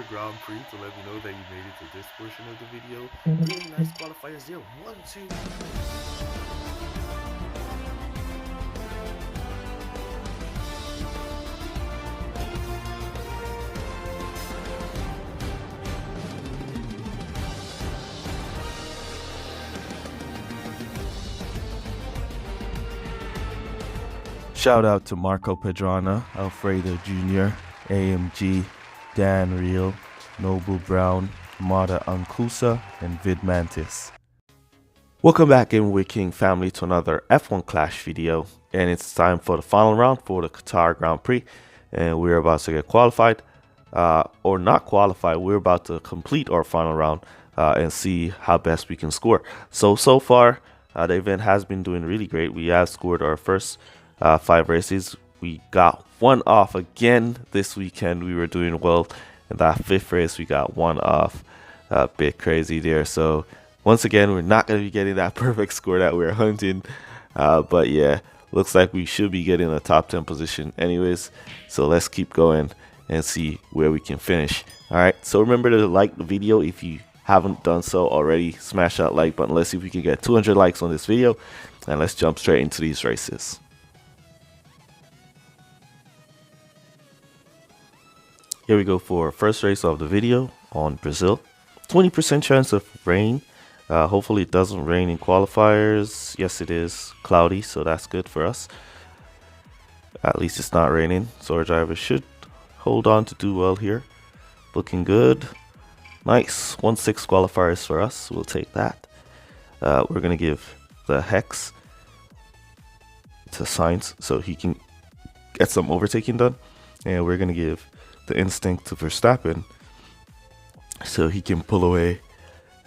Grand Prix to let me know that you made it to this portion of the video. Really nice qualifiers there. 1-2. Shout out to Marco Pedrana, Alfredo Jr., AMG, Dan Real, Noble Brown, Mada Ankusa, and Vid Mantis. Welcome back in with King family to another F1 Clash video, and it's time for the final round for the Qatar Grand Prix, and we're about to get qualified, or not qualified. We're about to complete our final round and see how best we can score. So far, the event has been doing really great. We have scored our first 5 races. We got one off again this weekend. We were doing well in that 5th race. We got one off, a bit crazy there. So once again, we're not going to be getting that perfect score that we're hunting, but yeah, looks like we should be getting a top 10 position anyways. So let's keep going and see where we can finish. All right, so remember to like the video if you haven't done so already. Smash that like button. Let's see if we can get 200 likes on this video, and let's jump straight into these races. Here we go for first race of the video on Brazil. 20% chance of rain. Hopefully it doesn't rain in qualifiers. Yes, it is cloudy, so that's good for us. At least it's not raining, so our driver should hold on to do well here. Looking good. Nice. 1-6 qualifiers for us. We'll take that. We're going to give the Hex to Sainz so he can get some overtaking done. And we're going to give the Instinct to Verstappen so he can pull away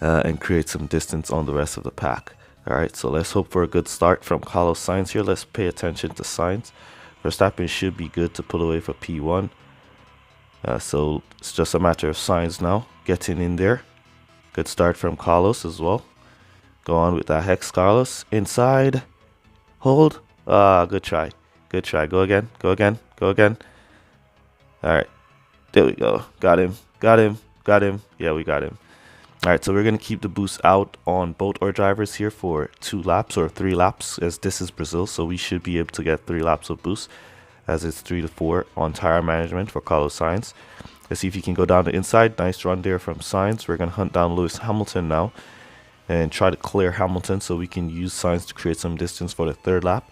and create some distance on the rest of the pack. Alright, so let's hope for a good start from Carlos Sainz here. Let's pay attention to Sainz. Verstappen should be good to pull away for P1. So it's just a matter of Sainz now getting in there. Good start from Carlos as well. Go on with that Hex, Carlos. Inside. Hold. Good try. Good try. Go again. Go again. Go again. Alright. There we go. Got him. Got him. Got him. Yeah, we got him. Alright, so we're going to keep the boost out on both our drivers here for 2 laps or 3 laps, as this is Brazil, so we should be able to get 3 laps of boost, as it's 3 to 4 on tire management for Carlos Sainz. Let's see if he can go down the inside. Nice run there from Sainz. We're going to hunt down Lewis Hamilton now and try to clear Hamilton so we can use Sainz to create some distance for the 3rd lap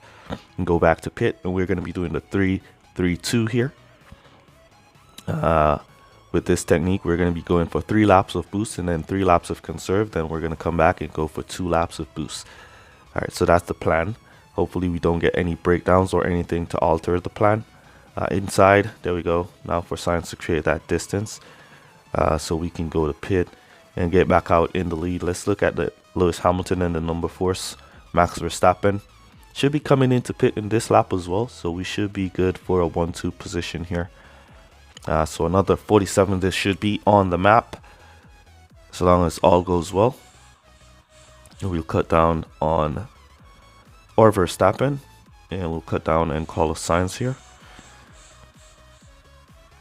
and go back to pit. And we're going to be doing the 3-3-2 here. With this technique, we're going to be going for 3 laps of boost and then 3 laps of conserve. Then we're going to come back and go for 2 laps of boost. All right, so that's the plan. Hopefully we don't get any breakdowns or anything to alter the plan. Inside, there we go. Now for Sainz to create that distance so we can go to pit and get back out in the lead. Let's look at the Lewis Hamilton and the number 4, Max Verstappen. Should be coming into pit in this lap as well, so we should be good for a 1-2 position here. So another 47, this should be on the map, so long as all goes well. And we'll cut down on or Verstappen, and we'll cut down and Carlos Sainz here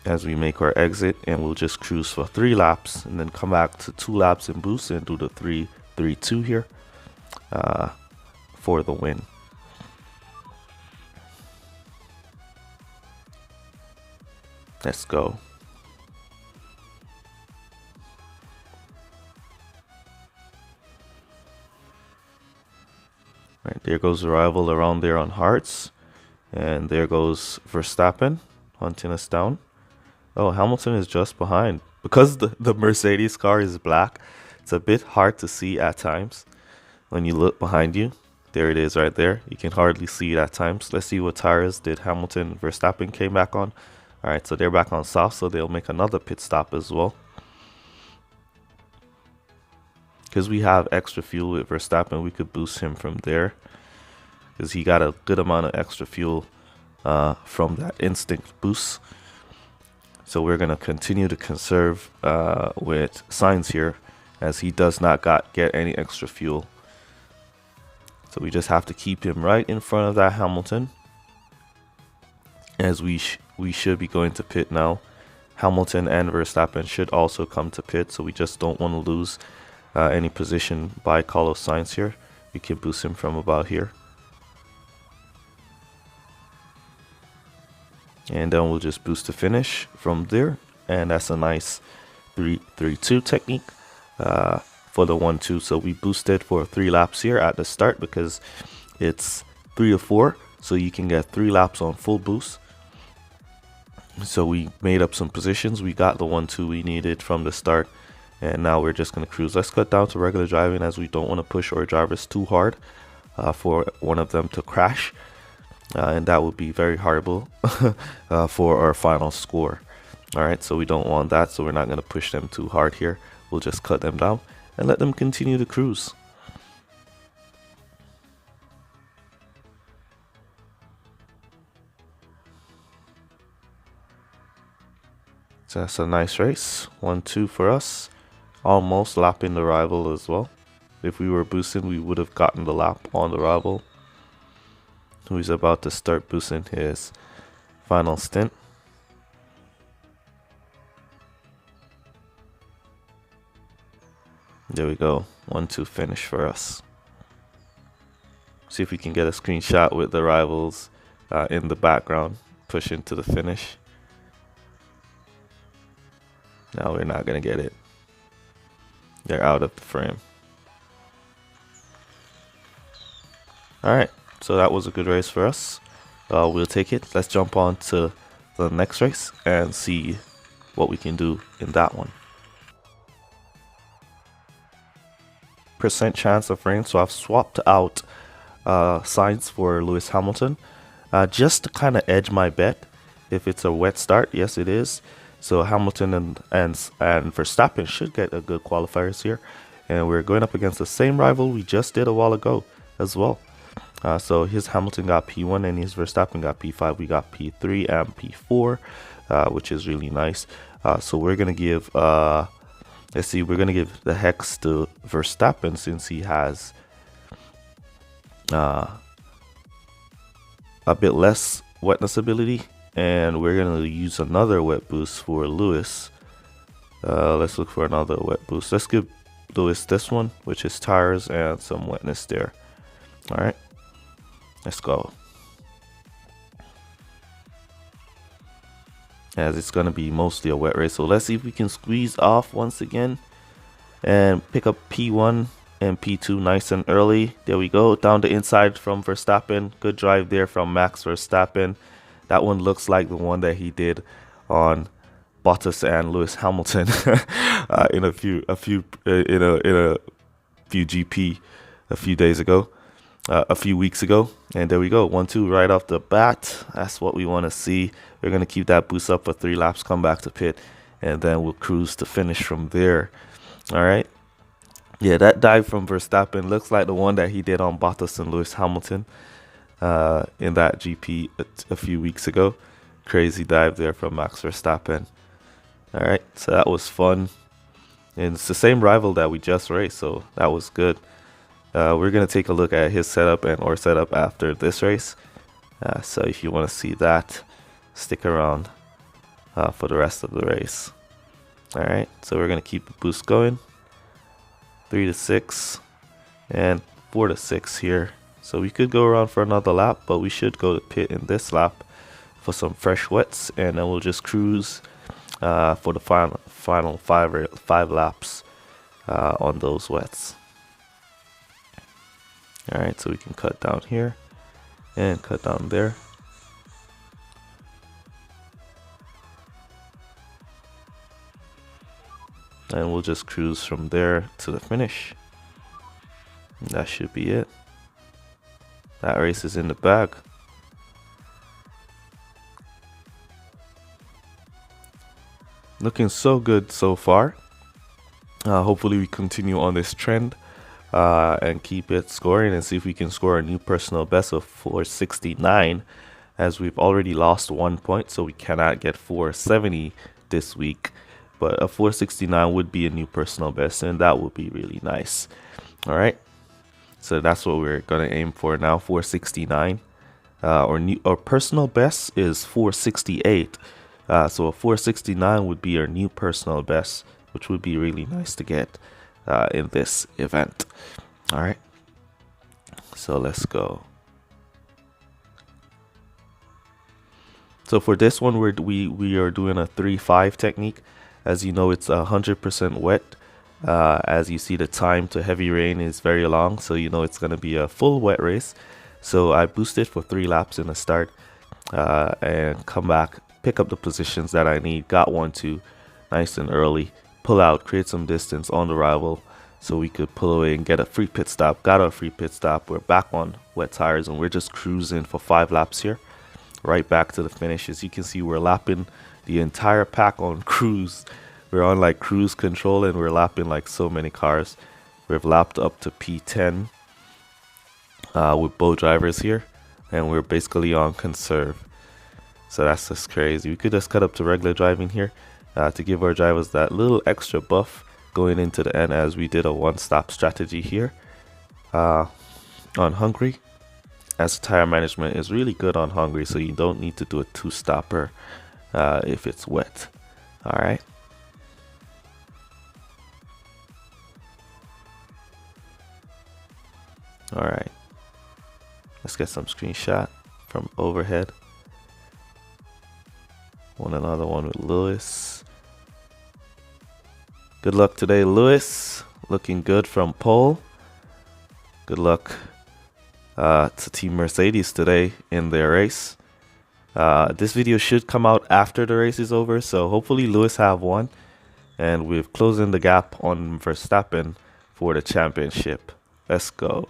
as we make our exit, and we'll just cruise for 3 laps and then come back to 2 laps in boost and do the 3-3-2 here for the win. Let's go. Right, there goes the rival around there on Hearts. And there goes Verstappen hunting us down. Oh, Hamilton is just behind. Because the Mercedes car is black, it's a bit hard to see at times when you look behind you. There it is right there. You can hardly see it at times. Let's see what tires did Hamilton Verstappen came back on. Alright, so they're back on soft, so they'll make another pit stop as well. Because we have extra fuel with Verstappen, we could boost him from there. Because he got a good amount of extra fuel from that instinct boost. So we're going to continue to conserve with Sainz here, as he does not get any extra fuel. So we just have to keep him right in front of that Hamilton, as we should be going to pit now Hamilton and Verstappen should also come to pit, so we just don't want to lose any position by Carlos Sainz here. We can boost him from about here. And then we'll just boost the finish from there. And that's a nice 3-3-2 technique for the 1-2. So we boosted for 3 laps here at the start because it's 3 or 4. So you can get 3 laps on full boost. So we made up some positions. We got the 1-2 we needed from the start. And now we're just going to cruise. Let's cut down to regular driving as we don't want to push our drivers too hard for one of them to crash. And that would be very horrible for our final score. Alright, so we don't want that, so we're not going to push them too hard here. We'll just cut them down and let them continue to cruise. So that's a nice race. 1-2 for us. Almost lapping the rival as well. If we were boosting, we would have gotten the lap on the rival, who is about to start boosting his final stint. There we go. 1-2 finish for us. See if we can get a screenshot with the rivals in the background pushing to the finish. No, we're not going to get it. They're out of the frame. Alright, so that was a good race for us. We'll take it. Let's jump on to the next race and see what we can do in that one. Percent chance of rain, so I've swapped out Sainz for Lewis Hamilton just to kind of edge my bet. If it's a wet start, yes it is. So Hamilton and Verstappen should get a good qualifiers here, and we're going up against the same rival we just did a while ago as well. So his Hamilton got P1 and his Verstappen got P5. We got P3 and P4, which is really nice. So we're gonna give let's see, we're gonna give the hex to Verstappen since he has a bit less wetness ability. And we're going to use another wet boost for Lewis. Let's look for another wet boost. Let's give Lewis this one, which is tires and some wetness there. Alright, let's go. As it's going to be mostly a wet race. So let's see if we can squeeze off once again and pick up P1 and P2 nice and early. There we go. Down the inside from Verstappen. Good drive there from Max Verstappen. That one looks like the one that he did on Bottas and Lewis Hamilton in a few GP a few days ago, a few weeks ago. And there we go, 1-2 right off the bat. That's what we want to see. We're gonna keep that boost up for 3 laps, come back to pit, and then we'll cruise to finish from there. All right. Yeah, that dive from Verstappen looks like the one that he did on Bottas and Lewis Hamilton in that GP a few weeks ago. Crazy dive there from Max Verstappen. Alright, so that was fun. And it's the same rival that we just raced, so that was good. We're going to take a look at his setup and our setup after this race. So if you want to see that, stick around for the rest of the race. Alright, so we're going to keep the boost going. 3 to 6 and 4 to 6 here. So we could go around for another lap, but we should go to pit in this lap for some fresh wets, and then we'll just cruise for the final five laps on those wets. Alright, so we can cut down here and cut down there. And we'll just cruise from there to the finish. And that should be it. That race is in the bag. Looking so good so far. Hopefully we continue on this trend and keep it scoring and see if we can score a new personal best of 469, as we've already lost 1 point, so we cannot get 470 this week. But a 469 would be a new personal best, and that would be really nice. All right. So that's what we're gonna aim for now, 469. Our personal best is 468. So a 469 would be our new personal best, which would be really nice to get in this event. All right, so let's go. So for this one, we are doing a 3-5 technique. As you know, it's 100% wet. As you see, the time to heavy rain is very long, so you know it's going to be a full wet race. So I boosted for 3 laps in the start and come back, pick up the positions that I need. Got 1, 2, nice and early. Pull out, create some distance on the rival so we could pull away and get a free pit stop. Got a free pit stop. We're back on wet tires and we're just cruising for 5 laps here. Right back to the finish. As you can see, we're lapping the entire pack on cruise. We're on like cruise control and we're lapping like so many cars. We've lapped up to P10 with both drivers here, and we're basically on conserve. So that's just crazy. We could just cut up to regular driving here to give our drivers that little extra buff going into the end, as we did a one-stop strategy here on Hungary. As tire management is really good on Hungary, so you don't need to do a 2-stopper if it's wet. All right. All right. Let's get some screenshot from overhead. Another one with Lewis. Good luck today, Lewis. Looking good from pole. Good luck to Team Mercedes today in their race. This video should come out after the race is over, so hopefully Lewis have won, and we're closing the gap on Verstappen for the championship. Let's go.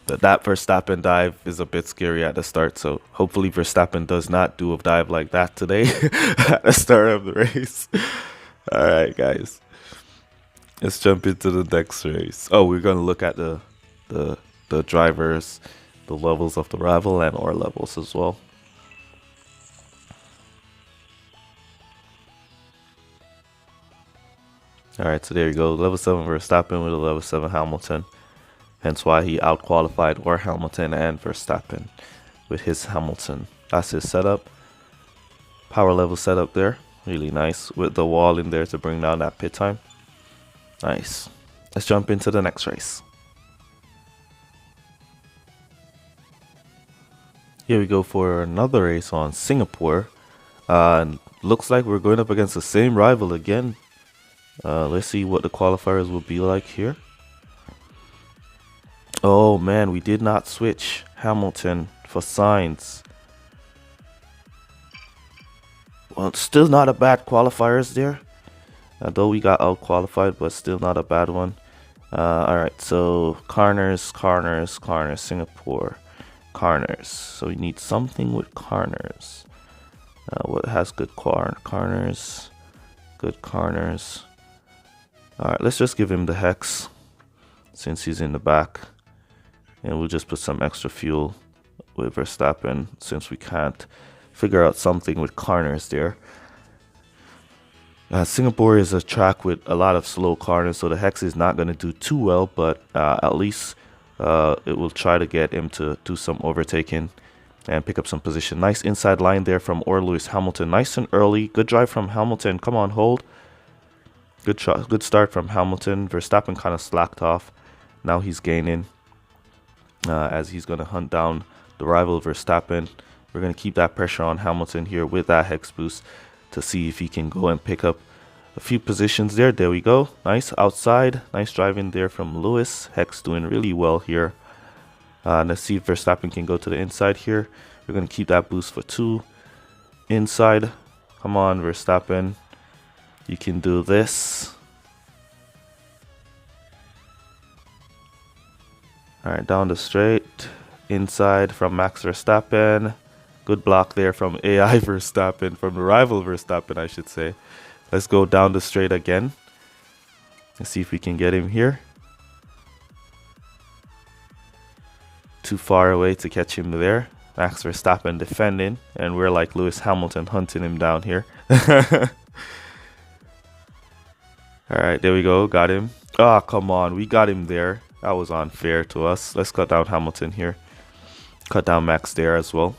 That Verstappen dive is a bit scary at the start, so hopefully Verstappen does not do a dive like that today at the start of the race. All right, guys, let's jump into the next race. Oh, we're gonna look at the drivers, the levels of the rival, and our levels as well. All right, so there you go. Level 7 Verstappen with a level 7 Hamilton. Hence why he out-qualified our Hamilton and Verstappen with his Hamilton. That's his setup. Power level setup there. Really nice with the wall in there to bring down that pit time. Nice. Let's jump into the next race. Here we go for another race on Singapore. Looks like we're going up against the same rival again. Let's see what the qualifiers will be like here. Oh man, we did not switch Hamilton for Sainz. Well, still not a bad qualifiers there. Though we got out qualified, but still not a bad one. Alright, so corners, Singapore, corners. So we need something with corners. What has good corners? Good corners. Alright, let's just give him the hex since he's in the back. And we'll just put some extra fuel with Verstappen since we can't figure out something with corners there. Singapore is a track with a lot of slow corners, so the hex is not going to do too well, but at least it will try to get him to do some overtaking and pick up some position. Nice inside line there from Lewis Hamilton. Nice and early. Good drive from Hamilton. Come on, hold. Good start from Hamilton. Verstappen kind of slacked off. Now he's gaining as he's going to hunt down the rival Verstappen. We're going to keep that pressure on Hamilton here with that hex boost to see if he can go and pick up a few positions there. There we go. Nice outside. Nice driving there from Lewis. Hex doing really well here. Let's see if Verstappen can go to the inside here. We're going to keep that boost for 2. Inside. Come on, Verstappen. You can do this. Alright, down the straight. Inside from Max Verstappen. Good block there from AI Verstappen, from the rival Verstappen, I should say. Let's go down the straight again. Let's see if we can get him here. Too far away to catch him there. Max Verstappen defending, and we're like Lewis Hamilton hunting him down here. Alright, there we go. Got him. Oh, come on. We got him there. That was unfair to us. Let's cut down Hamilton here. Cut down Max there as well.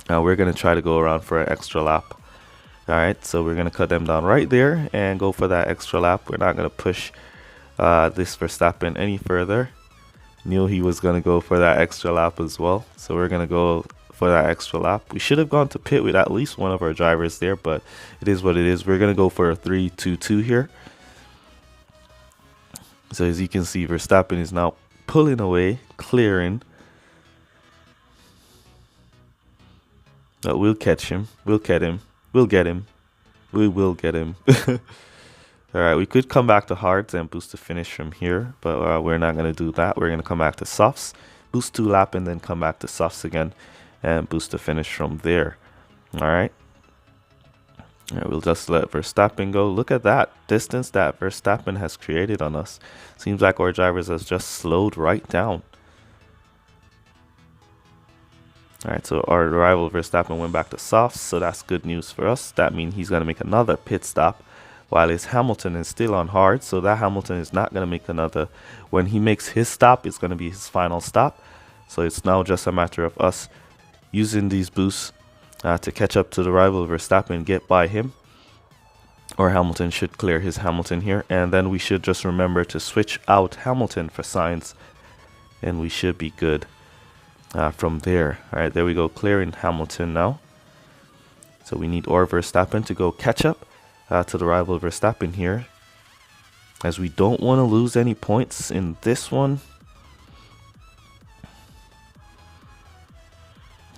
Now we're going to try to go around for an extra lap. Alright, so we're going to cut them down right there and go for that extra lap. We're not going to push this Verstappen any further. Knew he was going to go for that extra lap as well. So we're going to go for that extra lap. We should have gone to pit with at least one of our drivers there, but it is what it is. We're going to go for a 3-2-2 here. So as you can see, Verstappen is now pulling away, clearing. But we'll catch him. We'll get him. We'll get him. We will get him. Alright, we could come back to hards and boost the finish from here, but we're not going to do that. We're going to come back to softs, boost 2 lap, and then come back to softs again and boost the finish from there. Alright. We'll just let Verstappen go. Look at that distance that Verstappen has created on us. Seems like our drivers has just slowed right down. Alright, so our rival Verstappen went back to softs, so that's good news for us. That means he's going to make another pit stop, while his Hamilton is still on hard, so that Hamilton is not going to make another. When he makes his stop, it's going to be his final stop. So it's now just a matter of us using these boosts to catch up to the rival Verstappen and get by him. Or Hamilton should clear his Hamilton here, and then we should just remember to switch out Hamilton for Sainz, and we should be good. From there. Alright, there we go, clearing Hamilton now. So we need our Verstappen to go catch up to the rival Verstappen here, as we don't want to lose any points in this one.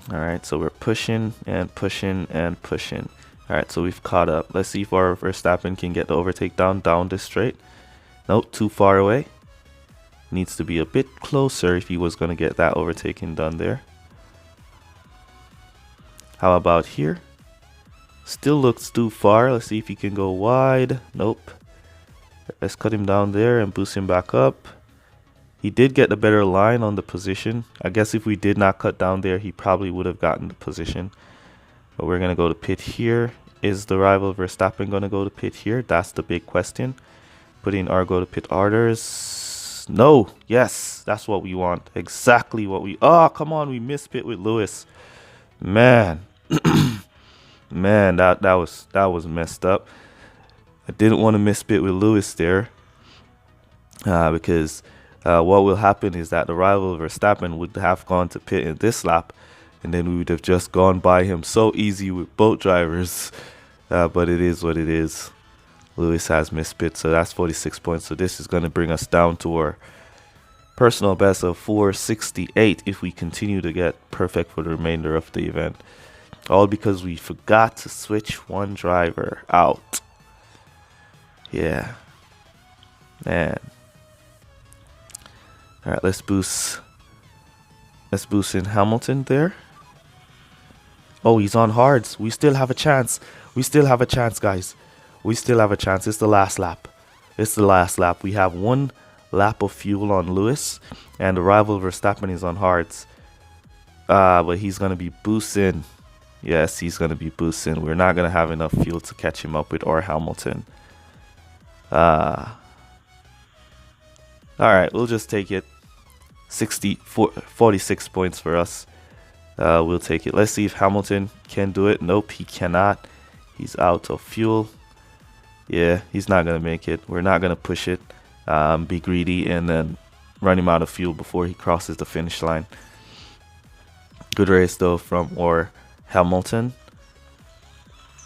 Alright, so we're pushing and pushing and pushing. Alright, so we've caught up. Let's see if our Verstappen can get the overtake down this straight. Nope, too far away. Needs to be a bit closer if he was going to get that overtaking done there. How about here? Still looks too far. Let's see if he can go wide. Nope. Let's cut him down there and boost him back up. He did get the better line on the position. I guess if we did not cut down there, he probably would have gotten the position. But we're going to go to pit here. Is the rival Verstappen going to go to pit here? That's the big question. Putting our go to pit orders. No, yes, that's what we want. Exactly what we. Oh, come on, we missed pit with Lewis. Man, man, that was messed up. I didn't want to miss pit with Lewis there, because what will happen is that the rival Verstappen would have gone to pit in this lap, and then we would have just gone by him so easy with both drivers. But it is what it is. Lewis has missed pit, so that's 46 points. So this is going to bring us down to our personal best of 468 if we continue to get perfect for the remainder of the event. All because we forgot to switch one driver out. Yeah. Man. Alright, let's boost in Hamilton there. Oh, he's on hards. We still have a chance. We still have a chance, guys. We still have a chance. It's the last lap. It's the last lap. We have 1 lap of fuel on Lewis, and the rival Verstappen is on hards. But he's going to be boosting. Yes, he's going to be boosting. We're not going to have enough fuel to catch him up with our Hamilton. Alright, we'll just take it. 46 points for us. We'll take it. Let's see if Hamilton can do it. Nope, he cannot. He's out of fuel. Yeah, he's not going to make it. We're not going to push it, be greedy, and then run him out of fuel before he crosses the finish line. Good race, though, from our Hamilton.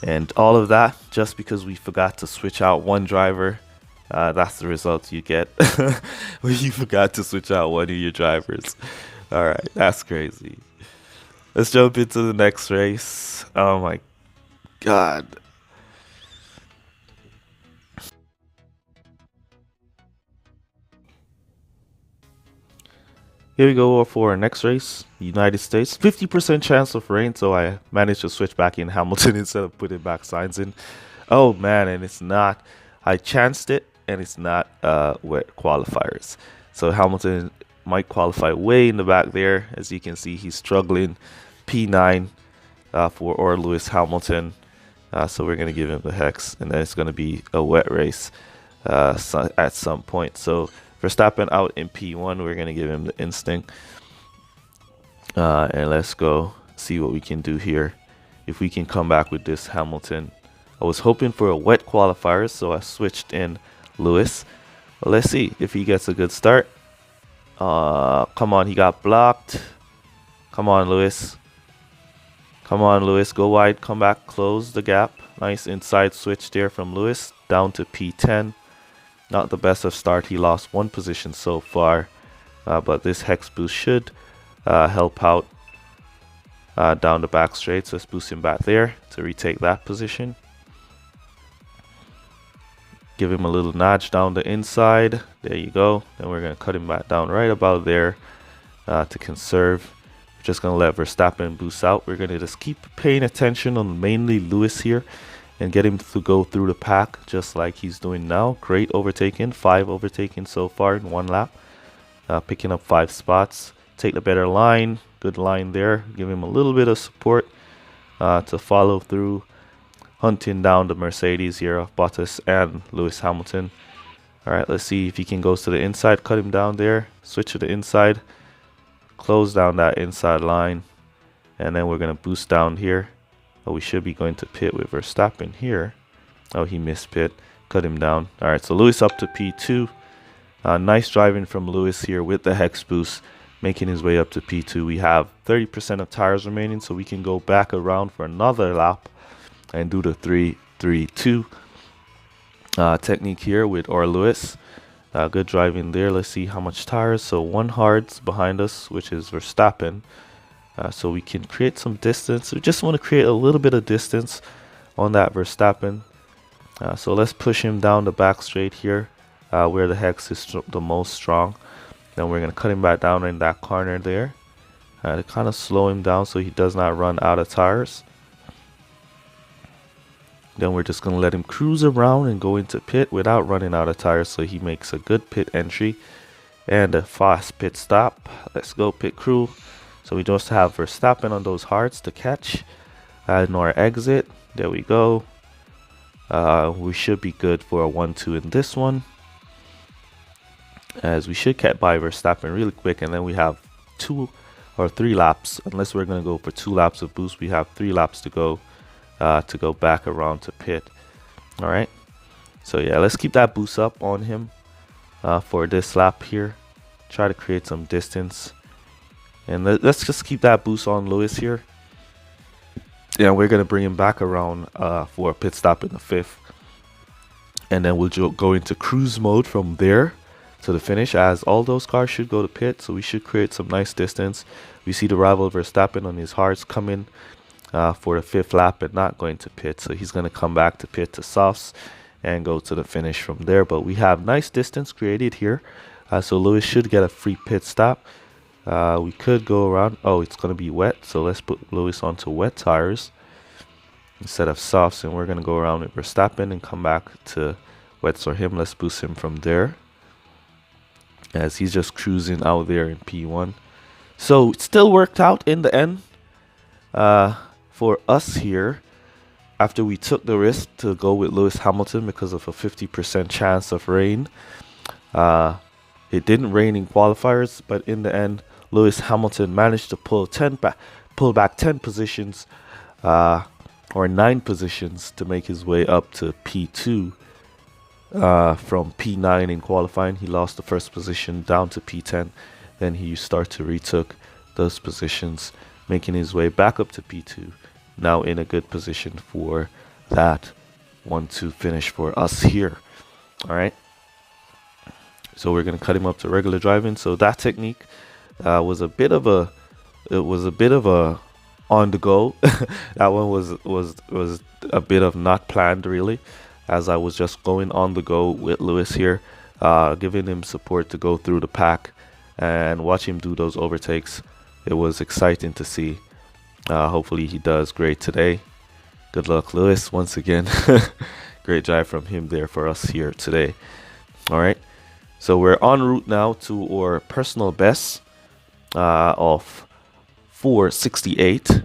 And all of that just because we forgot to switch out one driver. That's the result you get when you forgot to switch out one of your drivers. All right, that's crazy. Let's jump into the next race. Oh, my God. Here we go for our next race, United States. 50% chance of rain, so I managed to switch back in Hamilton instead of putting back Sainz in. Oh man, and it's not. I chanced it, and it's not wet qualifiers. So Hamilton might qualify way in the back there. As you can see, he's struggling. P9 for or Lewis Hamilton. So we're going to give him the hex, and then it's going to be a wet race at some point. So Verstappen out in P1. We're going to give him the instinct. And let's go see what we can do here. If we can come back with this Hamilton. I was hoping for a wet qualifier, so I switched in Lewis. But let's see if he gets a good start. Come on, he got blocked. Come on, Lewis. Come on, Lewis. Go wide, come back, close the gap. Nice inside switch there from Lewis down to P10. Not the best of start. He lost 1 position so far. But this hex boost should help out down the back straight. So let's boost him back there to retake that position. Give him a little nudge down the inside. There you go. Then we're going to cut him back down right about there to conserve. We're just going to let Verstappen boost out. We're going to just keep paying attention on mainly Lewis here and get him to go through the pack just like he's doing now. Great overtaking. 5 overtaking so far in 1 lap. Picking up 5 spots. Take the better line. Good line there. Give him a little bit of support to follow through. Hunting down the Mercedes here of Bottas and Lewis Hamilton. Alright, let's see if he can go to the inside. Cut him down there. Switch to the inside. Close down that inside line. And then we're going to boost down here. Oh, we should be going to pit with Verstappen here. Oh, he missed pit. Cut him down. Alright, so Lewis up to P2. Nice driving from Lewis here with the hex boost. Making his way up to P2. We have 30% of tires remaining, so we can go back around for another lap and do the 3-3-2 technique here with Lewis. Good driving there. Let's see how much tires. So 1 hard's behind us, which is Verstappen. So we can create some distance. We just want to create a little bit of distance on that Verstappen. So let's push him down the back straight here where the hex is the most strong. Then we're going to cut him back down in that corner there to kind of slow him down so he does not run out of tires. Then we're just going to let him cruise around and go into pit without running out of tires, so he makes a good pit entry and a fast pit stop. Let's go pit crew. So we just have Verstappen on those hards to catch in our exit. There we go. We should be good for a 1-2 in this one, as we should get by Verstappen really quick. And then we have 2 or 3 laps. Unless we're going to go for 2 laps of boost, we have 3 laps to go back around to pit. All right, so yeah, let's keep that boost up on him for this lap here. Try to create some distance, and let's just keep that boost on Lewis here. Yeah, we're gonna bring him back around for a pit stop in the 5th, and then we'll go into cruise mode from there to the finish, as all those cars should go to pit. So we should create some nice distance. We see the rival Verstappen on his hards coming for the 5th lap and not going to pit, so he's going to come back to pit to softs and go to the finish from there. But we have nice distance created here, so Lewis should get a free pit stop. We could go around. Oh, it's going to be wet, so let's put Lewis onto wet tires instead of softs, and we're going to go around with Verstappen and come back to wets for him. Let's boost him from there, as he's just cruising out there in P1. So it still worked out in the end for us here, after we took the risk to go with Lewis Hamilton because of a 50% chance of rain. It didn't rain in qualifiers, but in the end, Lewis Hamilton managed to pull back 10 positions or 9 positions to make his way up to P2 from P9 in qualifying. He lost the 1st position down to P10. Then he start to retook those positions, making his way back up to P2. Now in a good position for that 1-2 finish for us here. All right. So we're going to cut him up to regular driving. So that technique was a bit of a on the go. That one was a bit of not planned really, as I was just going on the go with Lewis here, giving him support to go through the pack and watch him do those overtakes. It was exciting to see. Hopefully he does great today. Good luck, Lewis, once again. Great drive from him there for us here today. All right, so we're en route now to our personal best of 468.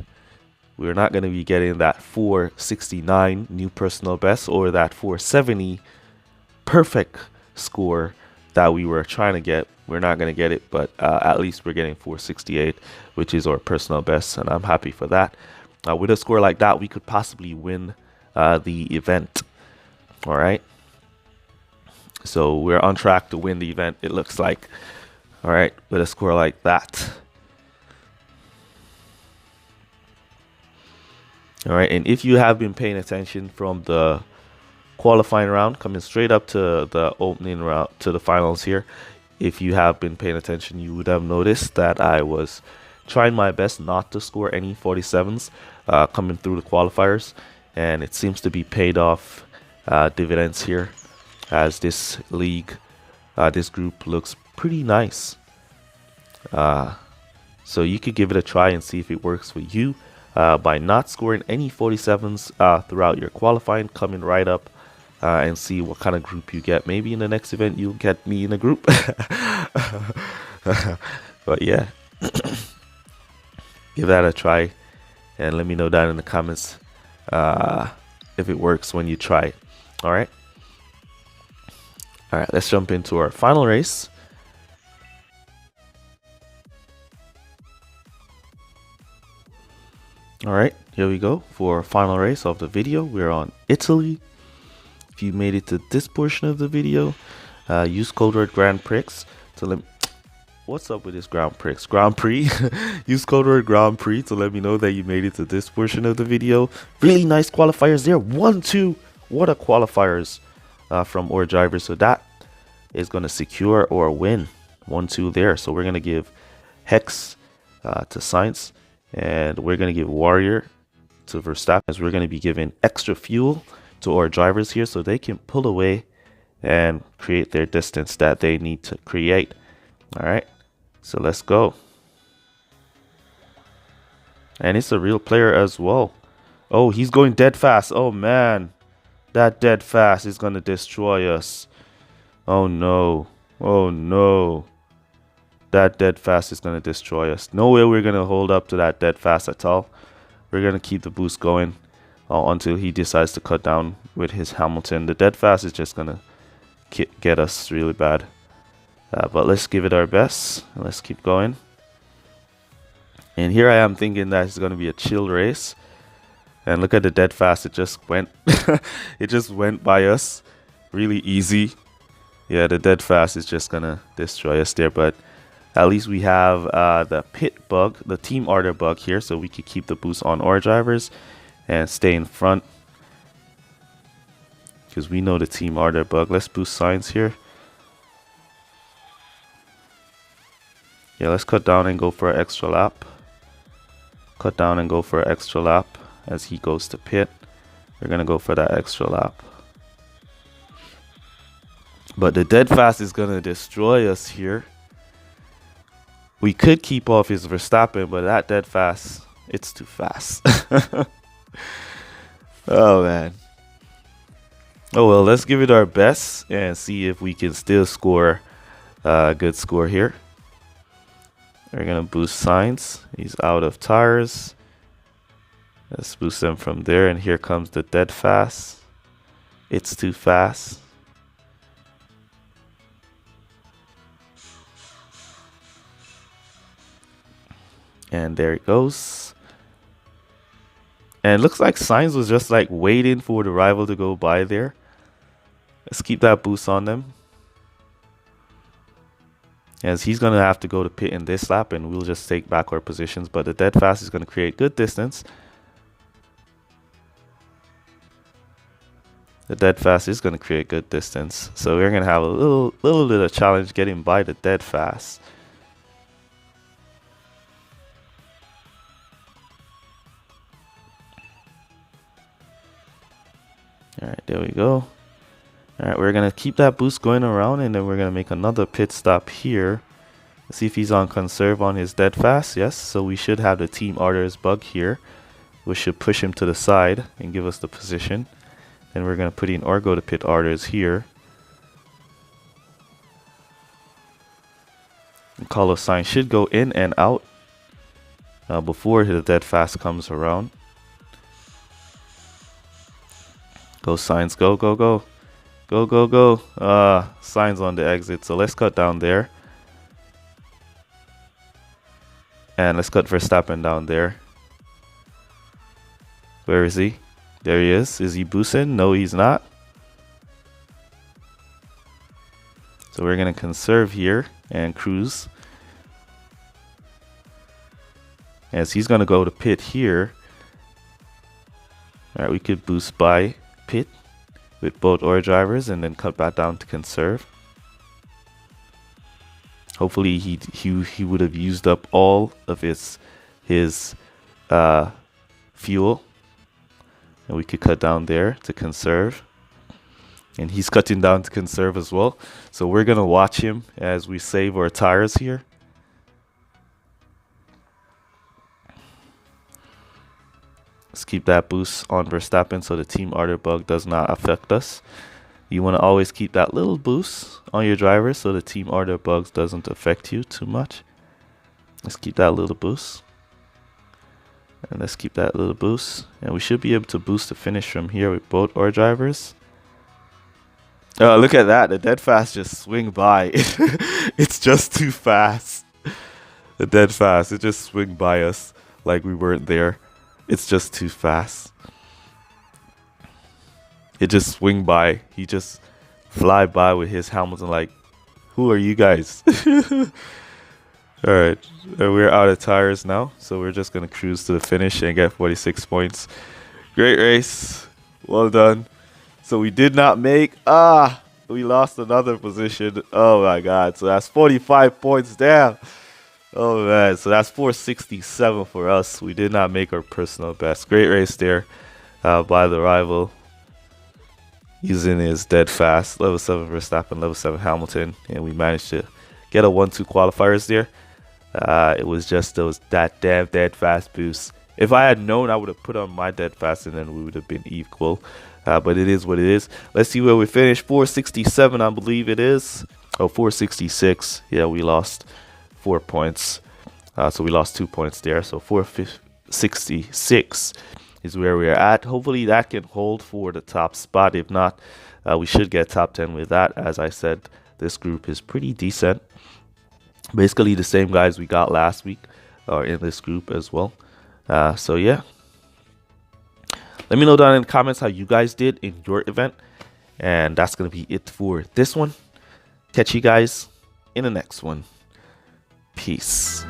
We're not going to be getting that 469 new personal best or that 470 perfect score that we were trying to get. We're not going to get it, but at least we're getting 468, which is our personal best, and I'm happy for that. With a score like that, we could possibly win the event. All right. So we're on track to win the event, it looks like. All right, with a score like that. All right, and if you have been paying attention from the qualifying round, coming straight up to the opening round, to the finals here, if you have been paying attention, you would have noticed that I was trying my best not to score any 47s coming through the qualifiers, and it seems to be paid off dividends here, as this league, this group looks pretty nice. So you could give it a try and see if it works for you by not scoring any 47s throughout your qualifying, coming right up and see what kind of group you get. Maybe in the next event you'll get me in a group. But yeah, give that a try and let me know down in the comments if it works when you try it. All right. All right, let's jump into our final race. All right, here we go for our final race of the video. We're on Italy. If you made it to this portion of the video, use code word Grand Prix to let. What's up with this Grand Prix? Use code word Grand Prix to let me know that you made it to this portion of the video. Really nice qualifiers there. 1-2. What a qualifiers from our drivers. So that is going to secure or win. 1-2 there. So we're going to give Hex to Science, and we're going to give Warrior to Verstappen, as we're going to be giving extra fuel to our drivers here so they can pull away and create their distance that they need to create. All right, so let's go. And it's a real player as well. Oh, he's going dead fast. Oh man, that dead fast is going to destroy us. Oh no. Oh no. That dead fast is going to destroy us. No way we're going to hold up to that dead fast at all. We're going to keep the boost going until he decides to cut down with his Hamilton. The dead fast is just going to get us really bad. But let's give it our best. Let's keep going. And here I am thinking that it's going to be a chill race. And look at the dead fast. It just went. It just went by us really easy. Yeah, the dead fast is just going to destroy us there. But at least we have the pit bug, the team order bug here. So we can keep the boost on our drivers and stay in front, because we know the team order bug. Let's boost Science here. Yeah, let's cut down and go for an extra lap. Cut down and go for an extra lap as he goes to pit. We're going to go for that extra lap. But the dead fast is going to destroy us here. We could keep off his Verstappen, but that dead fast, it's too fast. Oh, man. Oh, well, let's give it our best and see if we can still score a good score here. We're going to boost Science. He's out of tires. Let's boost them from there. And here comes the dead fast. It's too fast. And there it goes. And it looks like Science was just like waiting for the rival to go by there. Let's keep that boost on them, as he's going to have to go to pit in this lap, and we'll just take back our positions. But the dead fast is going to create good distance. The dead fast is going to create good distance. So we're going to have a little bit of challenge getting by the dead fast. All right, there we go. All right, we're going to keep that boost going around, and then we're going to make another pit stop here. Let's see if he's on conserve on his dead fast. Yes, so we should have the team orders bug here, which should push him to the side and give us the position. Then we're going to put in or go to pit orders here. And Carlos Sainz should go in and out before the dead fast comes around. Go Sainz, go, go, go. Go, go, go. Signs on the exit. So let's cut down there. And let's cut Verstappen down there. Where is he? There he is. Is he boosting? No, he's not. So we're going to conserve here and cruise. As he's going to go to pit here. All right, we could boost by pit with both oil drivers and then cut back down to conserve. Hopefully he would have used up all of his fuel, and we could cut down there to conserve. And he's cutting down to conserve as well. So we're gonna watch him as we save our tires here. Let's keep that boost on Verstappen so the team order bug does not affect us. You want to always keep that little boost on your driver so the team order bugs doesn't affect you too much. Let's keep that little boost. And let's keep that little boost. And we should be able to boost the finish from here with both our drivers. Oh, look at that. The dead fast just swing by. It's just too fast. The dead fast, it just swing by us like we weren't there. It's just too fast. It just swing by. He just fly by with his Hamilton like, who are you guys? All right, we're out of tires now, so we're just gonna cruise to the finish and get 46 points. Great race, well done. So we did not make, we lost another position. Oh my God, so that's 45 points down. Oh man, so that's 467 for us. We did not make our personal best. Great race there by the rival. Using his dead fast, level 7 Verstappen, level 7 Hamilton, and we managed to get a 1-2 qualifiers there. It was just that damn dead fast boost. If I had known, I would have put on my dead fast and then we would have been equal. But it is what it is. Let's see where we finish. 467, I believe it is. Oh, 466. Yeah, we lost 4 points. So we lost 2 points there. So 466 is where we are at. Hopefully that can hold for the top spot. If not, we should get top 10 with that. As I said, this group is pretty decent. Basically the same guys we got last week are in this group as well. So yeah, let me know down in the comments how you guys did in your event. And that's going to be it for this one. Catch you guys in the next one. Peace.